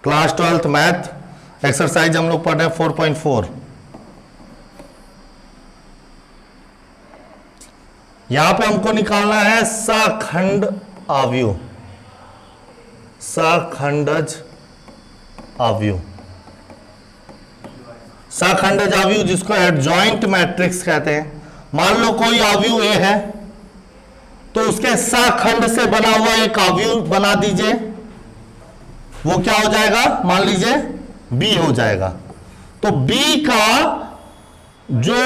Class 12th math exercise हम लोग पढ़ रहे हैं 4.4। यहां पे हमको निकालना है सखंड अवयव, सखंडज अवयव, सखंडज अवयव जिसको एडजॉइंट मैट्रिक्स कहते हैं। मान लो कोई अवयव ए है तो उसके सखंड से बना हुआ एक अवयव बना दीजिए, वो क्या हो जाएगा, मान लीजिए बी हो जाएगा। तो बी का जो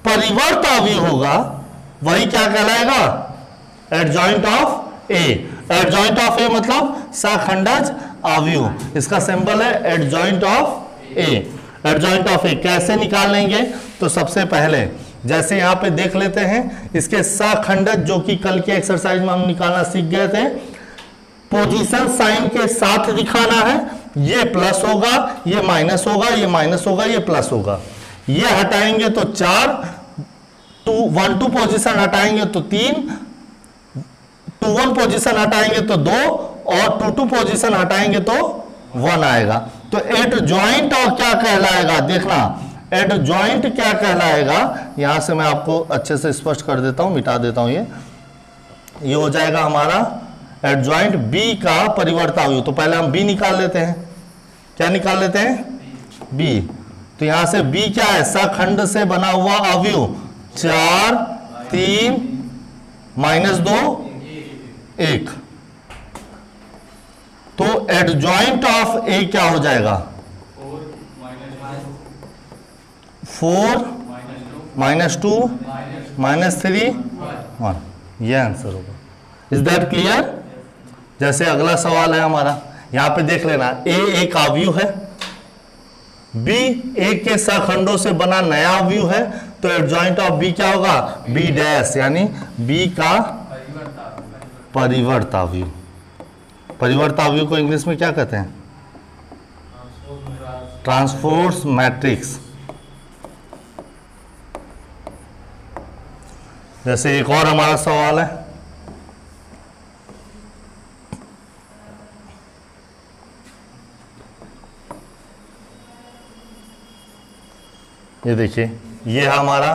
परिवर्त अवयव होगा वही क्या कहलाएगा, adjoint of A. Adjoint of A मतलब सखंडज अवयव, इसका सिंबल है adjoint of A. Adjoint of A कैसे निकाल लेंगे, तो सबसे पहले जैसे यहां पे देख लेते हैं इसके सखंडज जो कि कल के एक्सरसाइज में हम निकालना सीख गए थे, पोजीशन साइन के साथ दिखाना है। ये प्लस होगा, ये माइनस होगा, ये माइनस होगा, ये प्लस होगा। ये हटाएंगे तो 4, 1 2 पोजीशन हटाएंगे तो 3, 2 1 पोजीशन हटाएंगे तो 2 और 2 2 पोजीशन हटाएंगे तो 1 आएगा। तो एडजॉइंट और क्या कहलाएगा, देखना एडजॉइंट क्या कहलाएगा। यहां से मैं आपको अच्छे से स्पष्ट कर देता हूं, मिटा देता हूं। ये हो जाएगा हमारा एडजॉइंट बी का परिवर्त अवयव। तो पहले हम बी निकाल लेते हैं, क्या निकाल लेते हैं, बी। तो यहां से बी क्या है, सखंड से बना हुआ अवयव, 4 3 -2 1। तो एडजॉइंट ऑफ ए क्या हो जाएगा, 4 -2 -3 1। यह आंसर होगा। Is that clear. जैसे अगला सवाल है हमारा, यहां पे देख लेना, ए एक अवयव है, बी ए के सखंडों से बना नया अवयव है। तो एडजॉइंट ऑफ बी क्या होगा, बी डैश, यानी बी का परिवर्त अवयव। परिवर्त अवयव को इंग्लिश में क्या कहते हैं, ट्रांसपोज मैट्रिक्स। जैसे एक और हमारा सवाल है, ये देखिए, ये है हमारा।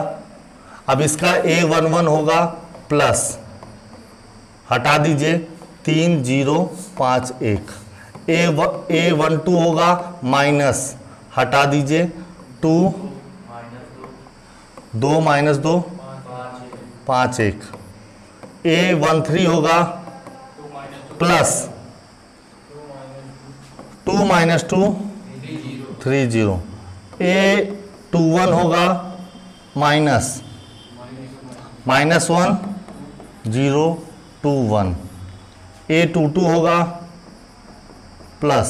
अब इसका A11 होगा प्लस, हटा दीजिए 3 0 5 1। A12 होगा माइनस, हटा दीजिए 2 2 -2 5 1। A13 होगा प्लस, 2 -2 3 0। A21 होगा माइनस, -1 0 2 1। A22 होगा प्लस,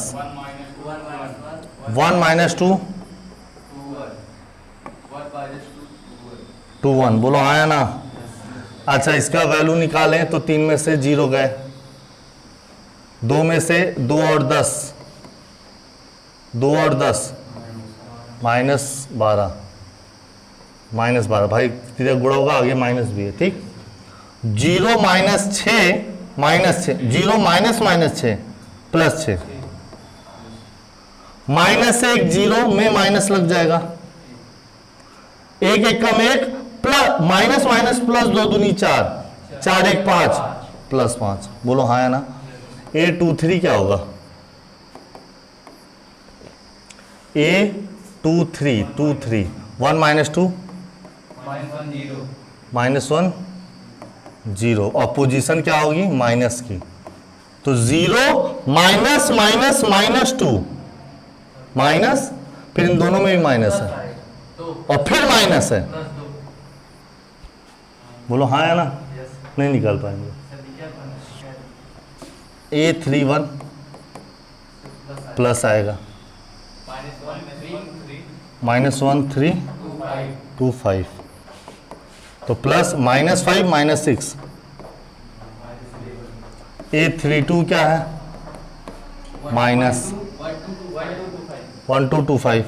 1 -2 2 1। बोलो आया ना। अच्छा, इसका वैल्यू निकालें तो 3 में से 0 गए, 2 में से 2 और 10, 2 और 10 -12, -12। भाई सीधे गुणा होगा, आगे माइनस भी है, ठीक। 0 -6 -6, 0 -6 +6, -1 0 में माइनस लग जाएगा, 1 1 कम 1 प्लस माइनस माइनस प्लस 2 दूनी 4, 4 1 5 +5। बोलो हाँ या ना। A23 क्या होगा, A23 23 1 -2 -1 0 और पोजीशन क्या होगी, माइनस की। तो 0 -2 माइनस, फिर इन दोनों में भी माइनस है और फिर माइनस है। बोलो हाँ या ना। नहीं निकाल पाएंगे। A31 प्लस आएगा, -1 3 2 5। तो प्लस -5 -6। A32 क्या है, माइनस 1 2 2 5।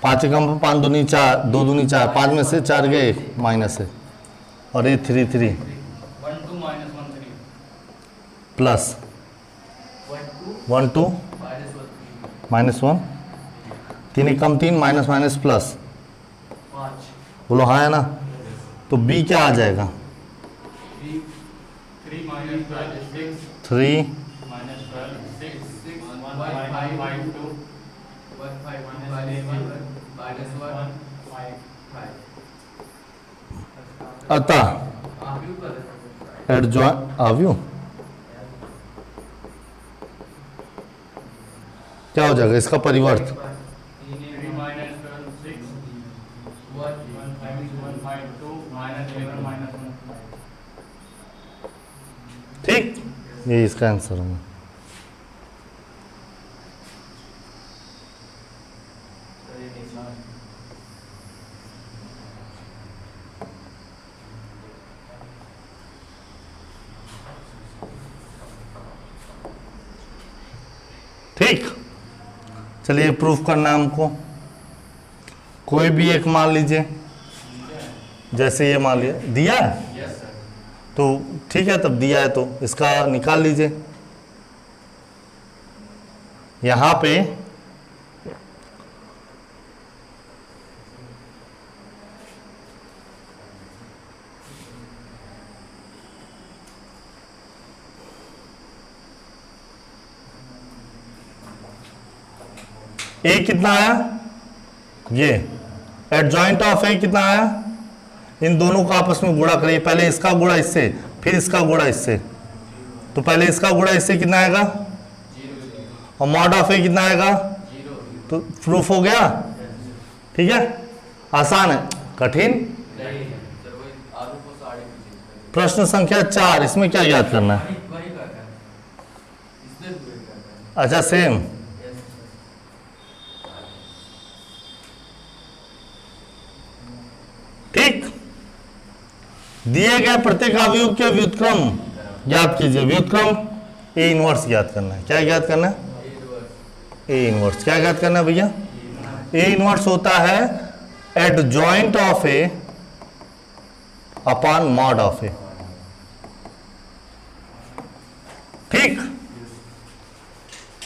5 कम 5 दूनी 4, 2 दूनी 4, 5 में से 4 गए, माइनस है। और A33 प्लस 1 2 -1, 3 एकम 3, माइनस माइनस प्लस, बोलो हाँ है ना। तो बी क्या आ जाएगा? 3 अतः एडजॉइंट आव्यू क्या हो जाएगा इसका परिवर्त? ठीक, ये इसका आंसर होगा। ठीक, चलिए प्रूफ करना है हमको। कोई भी एक मान लीजिए, जैसे ये मान लिया, दिया है तो ठीक है, तब दिया है तो इसका निकाल लीजिए। यहां पे ए कितना आया? ये एडजॉइंट ऑफ ए कितना आया? इन दोनों को आपस में गुणा करिए, पहले इसका गुणा इससे, फिर इसका गुणा इससे। तो पहले इसका गुणा इससे कितना आएगा? और मॉड ऑफ ए कितना आएगा? तो प्रूफ हो गया। ठीक है, आसान है, कठिन। प्रश्न संख्या 4, इसमें क्या याद करना है? अच्छा सेम। ठीक, दिए गए प्रत्येक अवयव के व्युत्क्रम ज्ञात कीजिए। व्युत्क्रम ए इनवर्स ज्ञात करना है। क्या ज्ञात करना है? A inverse. क्या ज्ञात करना है भैया? ए इनवर्स होता है adjoint of A upon mod of A. ठीक,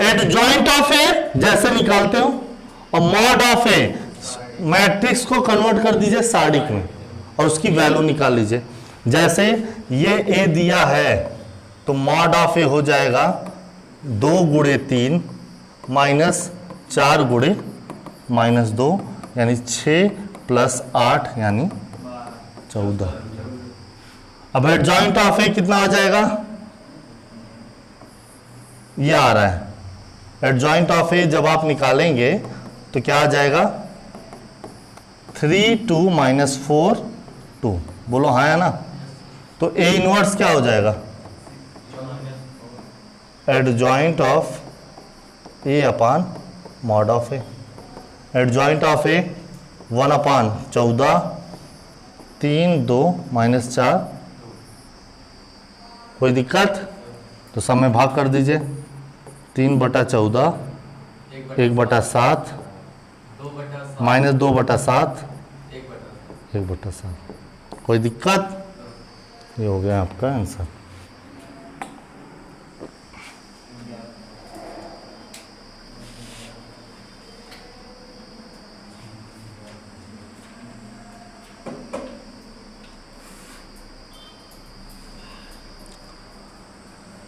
एडजॉइंट ऑफ ए जैसे निकालते हो, और मॉड ऑफ ए मैट्रिक्स को कन्वर्ट कर दीजिए सारणिक में और उसकी वैल्यू निकाल लीजिए। जैसे ये ए दिया है तो मॉड ऑफ ए हो जाएगा 2 गुणे 3 माइनस 4 गुणे -2 यानी 6 + 8 यानी 14। अब एडजॉइंट ऑफ ए कितना आ जाएगा? ये आ रहा है। एडजॉइंट ऑफ ए जब आप निकालेंगे तो क्या आ जाएगा? 3 2 -4 2, बोलो हाँ है ना। तो ए इनवर्स क्या हो जाएगा? Adjoint of A upon mod of A. Adjoint of ए 1/14, 3 2 -4। कोई दिक्कत? तो सब में भाग कर दीजिए। 3/14, 1/7, -2/7, 1/7। कोई दिक्कत? ये हो गया आपका आंसर।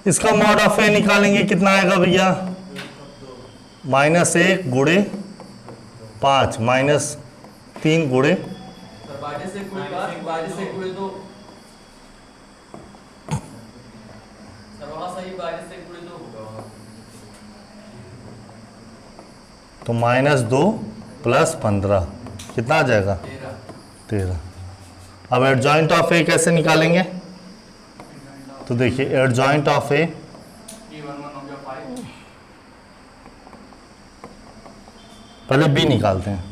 इसका मॉड ऑफ ए निकालेंगे, कितना आएगा भैया? -1 गुणे 5 -3 गुणे तो -2 + 15 कितना आ जाएगा? 13। अब एडजॉइंट ऑफ ए कैसे निकालेंगे? तो देखिए एडजॉइंट ऑफ ए पहले बी निकालते हैं।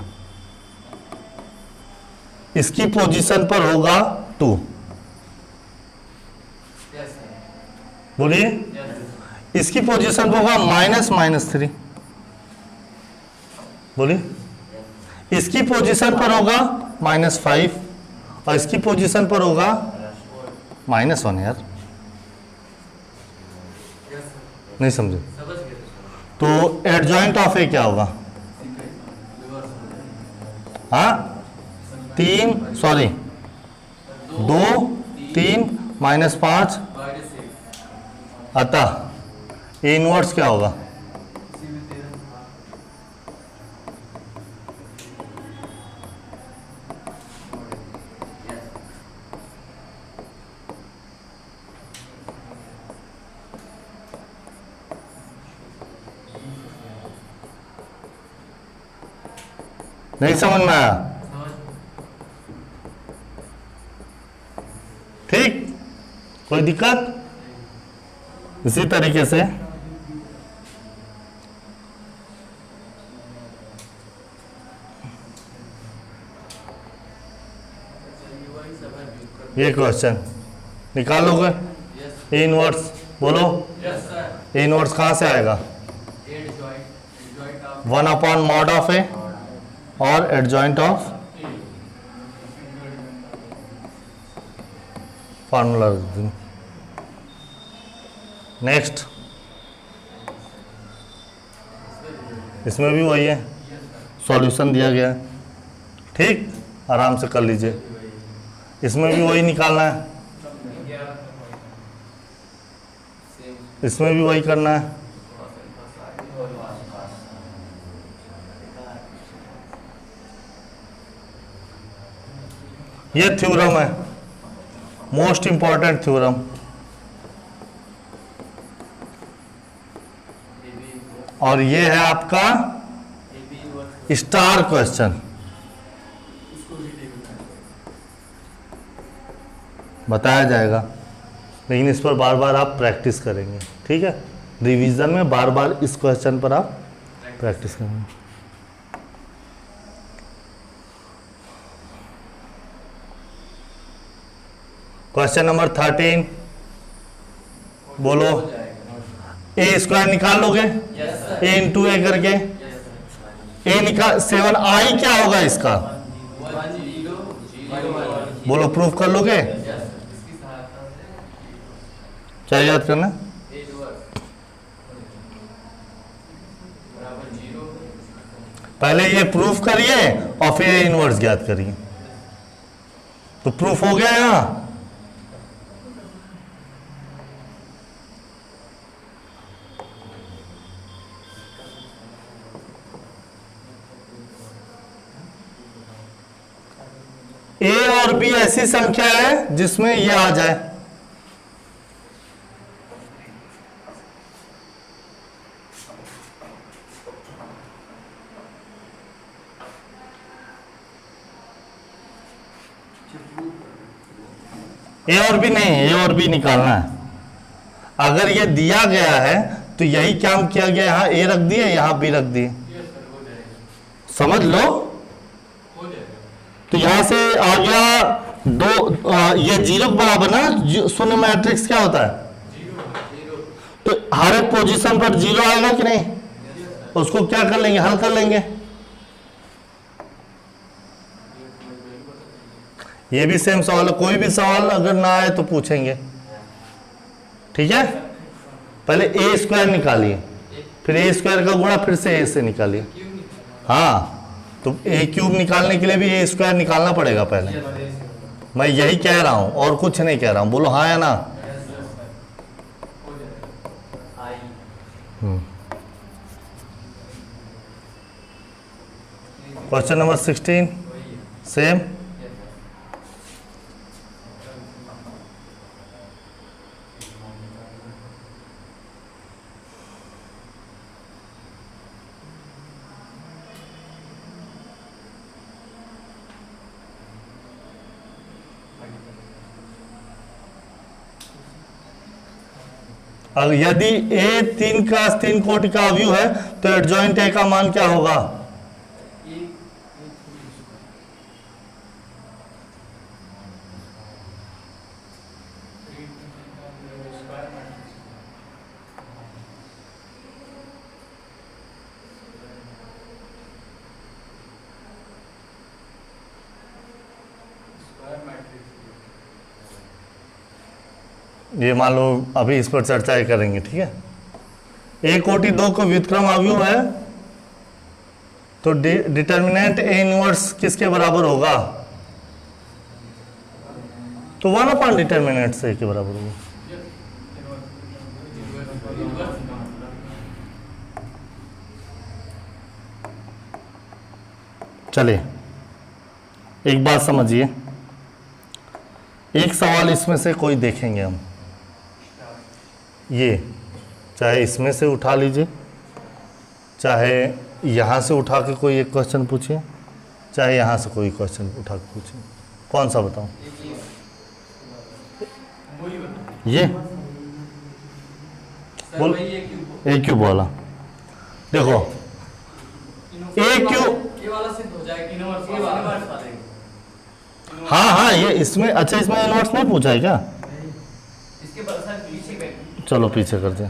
इसकी पोजीशन पर होगा 2, बोलिए। इसकी पोजीशन पर होगा -3, बोलिए। इसकी पोजीशन पर होगा -5 और इसकी पोजीशन पर होगा -1 यार। नहीं समझे? तो एडजॉइंट ऑफ ए क्या होगा? हाँ, 2 3 -5, अतः ए इनवर्स क्या होगा? नहीं समझ में आया? ठीक, कोई दिक्कत? इसी तरीके से ये क्वेश्चन निकालोगे ए इनवर्स, बोलो ए इनवर्स कहाँ से आएगा? 1/mod ऑफ ए और एडजॉइंट ऑफ फार्मूला। नेक्स्ट, इसमें भी वही है, सॉल्यूशन दिया गया है, ठीक, आराम से कर लीजिए। इसमें भी वही निकालना है, इसमें भी वही करना है। ये थ्योरम है, मोस्ट इंपॉर्टेंट थ्योरम, और ये है आपका स्टार क्वेश्चन। बताया जाएगा, लेकिन इस पर बार बार आप प्रैक्टिस करेंगे, ठीक है? रिवीजन में बार बार इस क्वेश्चन पर आप प्रैक्टिस करेंगे। क्वेश्चन नंबर 13, बोलो। ए स्क्वायर निकाल लोगे? ए इंटू ए करके ए निकाल, 7i क्या होगा इसका? बोलो, प्रूफ कर लोगे? क्या याद करना? पहले ये प्रूफ करिए और फिर इनवर्स ज्ञात करिए, तो प्रूफ हो गया यहाँ। ए और बी ऐसी संख्या है जिसमें ये आ जाए। ए और बी नहीं, ए और बी निकालना है। अगर ये दिया गया है तो यही काम किया गया, यहां ए रख दिए, यहां बी रख दिए, समझ लो। तो यहां से आ गया ये 0 के बराबर ना, शून्य मैट्रिक्स क्या होता है? तो हर एक पोजीशन पर 0 आएगा कि नहीं? उसको क्या कर लेंगे? हल कर लेंगे। ये भी सेम सवाल है, कोई भी सवाल अगर ना आए तो पूछेंगे, ठीक है? पहले ए स्क्वायर निकालिए, फिर ए स्क्वायर का गुणा फिर से ए से निकालिए। हाँ, तो ए क्यूब निकालने के लिए भी ए स्क्वायर निकालना पड़ेगा पहले। मैं यही कह रहा हूं और कुछ नहीं कह रहा हूं, बोलो हाँ या ना? Question number 16 same. अब यदि ए 3 का 3 कोटि का अवयव है तो एडजॉइंट ए का मान क्या होगा? ये मान लो, अभी इस पर चर्चा ही करेंगे, ठीक है? ए कोटि 2 को व्युत्क्रम अवयव है, तो डिटर्मिनेंट ए इनवर्स किसके बराबर होगा? तो 1 अपॉन डिटर्मिनेंट से के बराबर होगा। चलिए एक बात समझिए, एक सवाल इसमें से कोई देखेंगे हम, ये चाहे इसमें से उठा लीजिए, चाहे यहाँ से उठा के कोई एक क्वेश्चन पूछिए, चाहे यहाँ से कोई क्वेश्चन उठा के पूछिए, कौन सा बताऊं? ये बोल ए क्यूब वाला, देखो ए क्यूब, हाँ हाँ ये इसमें, अच्छा इसमें इनवर्स नहीं पूछा है क्या? चलो पीछे कर दे,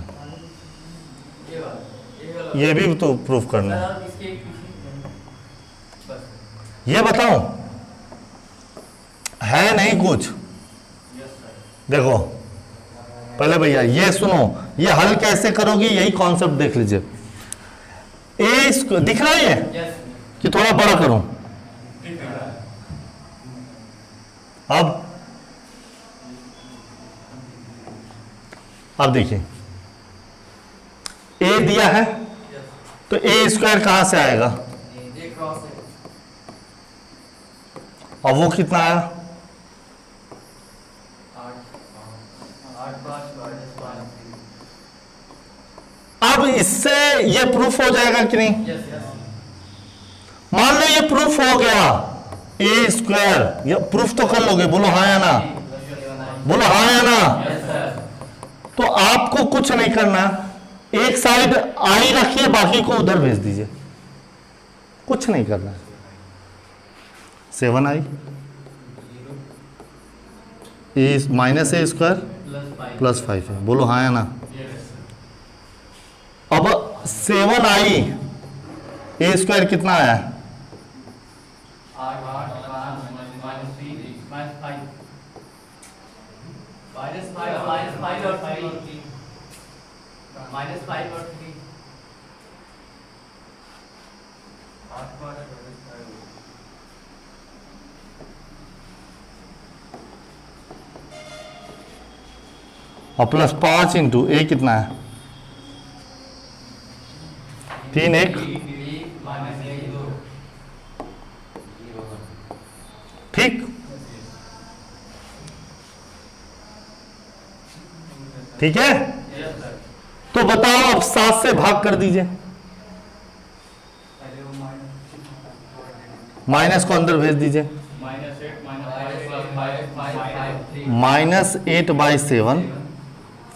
ये भी तो प्रूफ करना है। ये बताओ है नहीं कुछ? देखो पहले भैया ये सुनो, ये हल कैसे करोगी यही कॉन्सेप्ट देख लीजिए। ए इसको दिख रहा है ये कि थोड़ा बड़ा करूं? अब देखिए ए दिया है, तो ए स्क्वायर कहां से आएगा? और वो कितना आया? अब इससे ये प्रूफ हो जाएगा कि नहीं? मान लो ये प्रूफ हो गया, ए स्क्वायर, ये प्रूफ तो कर लोगे, बोलो हाँ या ना, बोलो हाँ या ना। तो आपको कुछ नहीं करना, एक साइड आई रखिए, बाकी को उधर भेज दीजिए, कुछ नहीं करना। 7i माइनस ए स्क्वायर प्लस 5 है, बोलो हाँ या ना। अब 7i ए स्क्वायर कितना आया? और प्लस 5 इंटू ए कितना है? 3 1, ठीक ठीक है। तो बताओ अब 7 से भाग कर दीजिए, माइनस को अंदर भेज दीजिए, -8/7,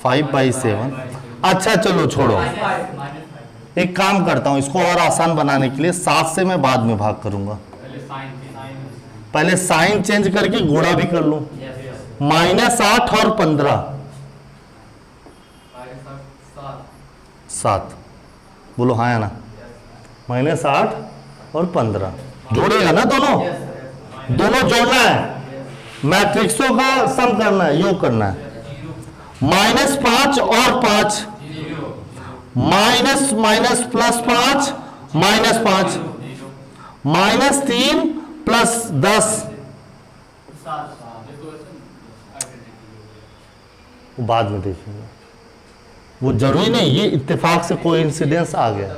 5/7। अच्छा चलो छोड़ो, एक काम करता हूं, इसको और आसान बनाने के लिए 7 से मैं बाद में भाग करूंगा, पहले साइन चेंज करके गुणा भी कर लूं। -8 और 15, 7, बोलो हाँ या ना। -8 और 15 जोड़ेगा ना, दोनों जोड़ना है, मैट्रिक्सों का सम करना है, योग करना है। -5 और 5, माइनस माइनस प्लस 5, -5, -3 प्लस 10, वो बाद में देखेंगे, वो जरूरी नहीं, ये इत्तेफाक से कोइंसिडेंस आ गया,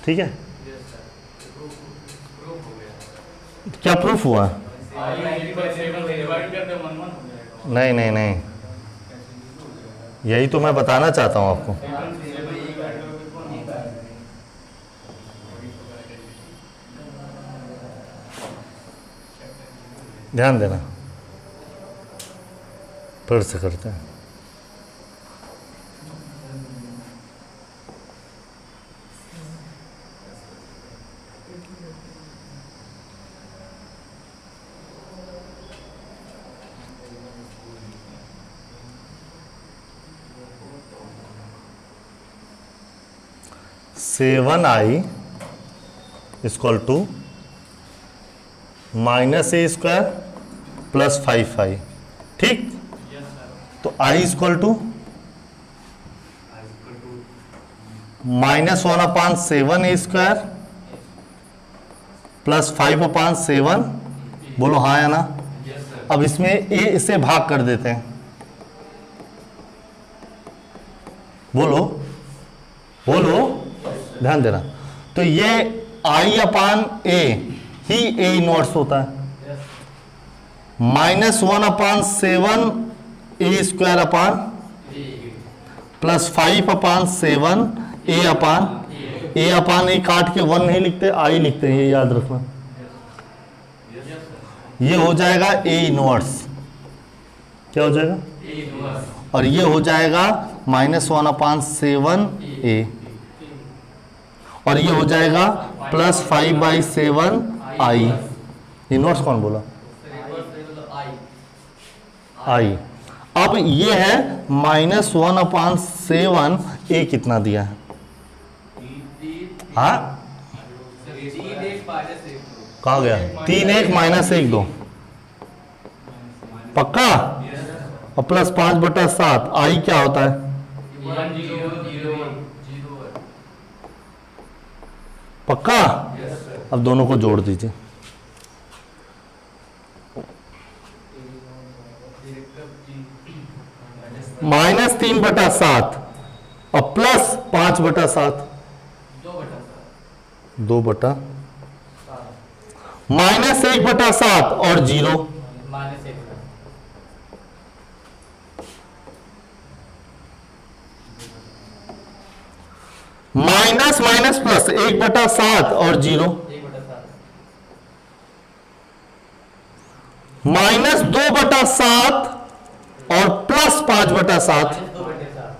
ठीक है। क्या प्रूफ हुआ? नहीं नहीं नहीं, यही तो मैं बताना चाहता हूं आपको। ध्यान देना, फिर से करते हैं। (7i) equal to -a² plus 5i, ठीक। तो i equal to -1/7 A square plus 5/7, बोलो हाँ या ना। अब इसमें ए से भाग कर देते हैं, बोलो बोलो, ध्यान देना। तो ये I/A ही ए इनवर्स होता है, -1/7 ए स्क्वायर अपान प्लस 5/7 ए अपान ए काट के 1 नहीं लिखते, आई लिखते हैं, ये याद रखना। ये हो जाएगा ए इनवर्स, क्या हो जाएगा ए इनवर्स, और ये हो जाएगा -1/7 ए, और ये हो जाएगा प्लस 5/7 आई। इनवर्स कौन बोला, आई। अब ये है -1/7 ए कितना दिया है, हाँ कहा गया 3 1 -1 2, पक्का। और प्लस 5/7 आई क्या होता है, पक्का। अब दोनों को जोड़ दीजिए, -3/7 और प्लस 5/7, 2/, -1/7 और 0, माइनस माइनस प्लस 1/7 और 0, -2/7 और plus 5/7,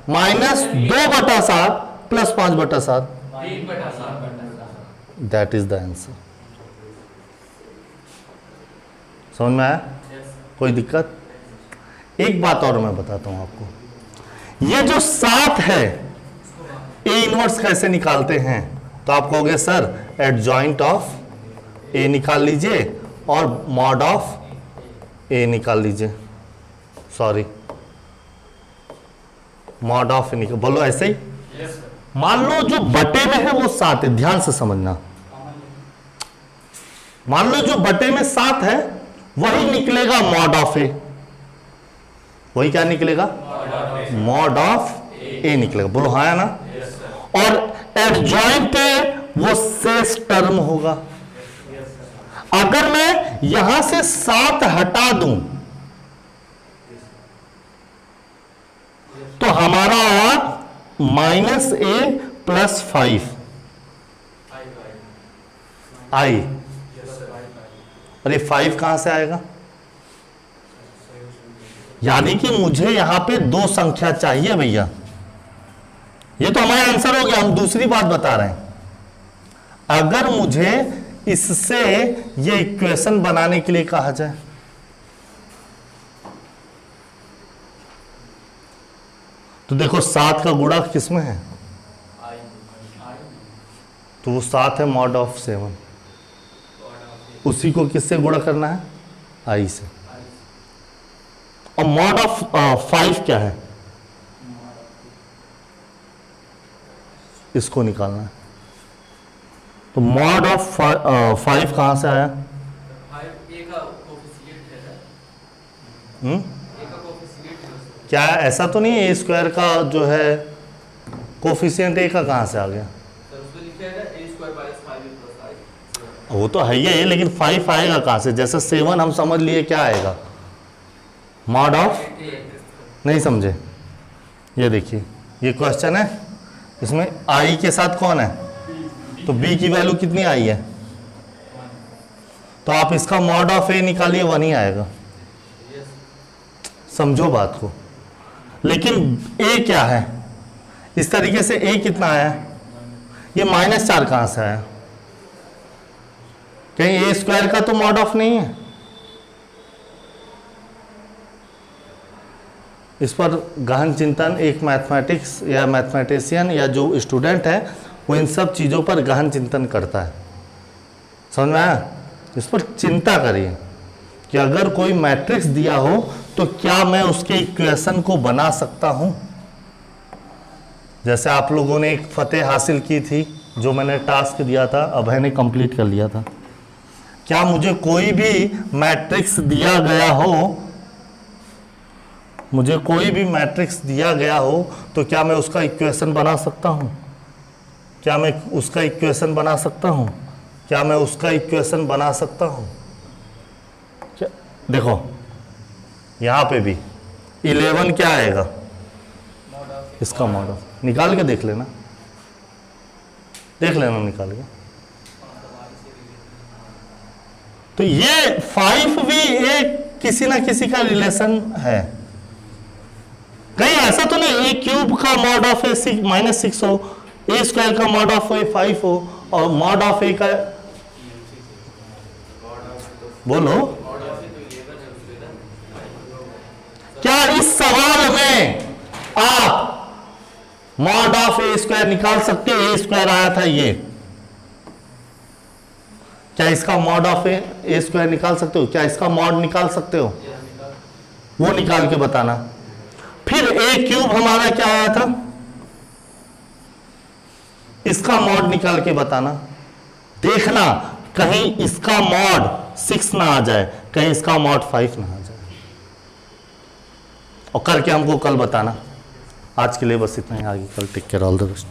-2/7 plus 5/7, that is the answer. समझ में आया, कोई दिक्कत। एक बात और मैं बताता हूं आपको, ये जो 7 है ए इनवर्स कैसे निकालते हैं, तो आप कहोगे सर एडजॉइंट ऑफ ए निकाल लीजिए और मॉड ऑफ ए निकाल लीजिए, सॉरी मॉड ऑफ ए निकाल, बोलो ऐसे ही। मान लो जो बटे में है वो 7 है, ध्यान से समझना। मान लो जो बटे में 7 है वही निकलेगा मॉड ऑफ ए, वही क्या निकलेगा, मॉड ऑफ ए निकलेगा, बोलो हाँ या ना। और एडजॉइंट वो शेष टर्म होगा। अगर मैं यहां से 7 हटा दूं तो हमारा -a प्लस 5 आई, अरे 5 कहां से आएगा, यानी कि मुझे यहां पे 2 संख्या चाहिए भैया। ये तो हमारा आंसर हो गया, हम दूसरी बात बता रहे हैं। अगर मुझे इससे ये इक्वेशन बनाने के लिए कहा जाए, तो देखो 7 का गुणा किसमें है, तो वो 7 है मॉड ऑफ 7, उसी को किससे गुणा करना है, आई से। और मॉड ऑफ 5 क्या है, इसको निकालना है। तो मॉड ऑफ 5 कहां से आया, क्या ऐसा तो नहीं ए स्क्वायर का जो है कोफिशिएंट ए का कहां से आ गया, वो तो है ही है, लेकिन 5 आएगा कहां से, जैसे 7 हम समझ लिए क्या आएगा, मॉड ऑफ, नहीं समझे। ये देखिए ये क्वेश्चन है, इसमें आई के साथ कौन है, तो बी की वैल्यू कितनी आई है, तो आप इसका मॉड ऑफ ए निकालिए, 1 ही आएगा, समझो बात को। लेकिन ए क्या है, इस तरीके से ए कितना आया, ये -4 कहां से आया, कहीं ए स्क्वायर का तो मॉड ऑफ नहीं है। इस पर गहन चिंतन एक मैथमेटिक्स या मैथमेटिशियन या जो स्टूडेंट है वो इन सब चीज़ों पर गहन चिंतन करता है, समझ में आया। इस पर चिंता करिए कि अगर कोई मैट्रिक्स दिया हो तो क्या मैं उसके इक्वेशन को बना सकता हूं, जैसे आप लोगों ने एक फतेह हासिल की थी, जो मैंने टास्क दिया था, अभय ने कंप्लीट कर लिया था। क्या मुझे कोई भी मैट्रिक्स दिया गया हो, मुझे कोई भी मैट्रिक्स दिया गया हो, तो क्या मैं उसका इक्वेशन बना सकता हूं? क्या मैं उसका इक्वेशन बना सकता हूं? क्या मैं उसका इक्वेशन बना सकता हूं? क्या देखो यहां पे भी 11 क्या आएगा, इसका मॉडल निकाल के देख लेना, निकाल के। तो ये 5 भी एक किसी ना किसी का रिलेशन है। कहीं ऐसा तो नहीं ए क्यूब का मॉड ऑफ ए -6 हो, ए स्क्वायर का मॉड ऑफ ए 5 हो, और मॉड ऑफ ए का, बोलो क्या इस सवाल में आप मॉड ऑफ ए स्क्वायर निकाल सकते हो? ए स्क्वायर आया था ये, क्या इसका मॉड ऑफ ए स्क्वायर निकाल सकते हो? क्या इसका मॉड निकाल सकते हो? वो निकाल के बताना। फिर ए क्यूब हमारा क्या आया था, इसका मॉड निकाल के बताना। देखना कहीं इसका मॉड 6 ना आ जाए, कहीं इसका मॉड 5 ना आ जाए, और करके हमको कल बताना। आज के लिए बस इतना ही, आगे कल take care, all the best.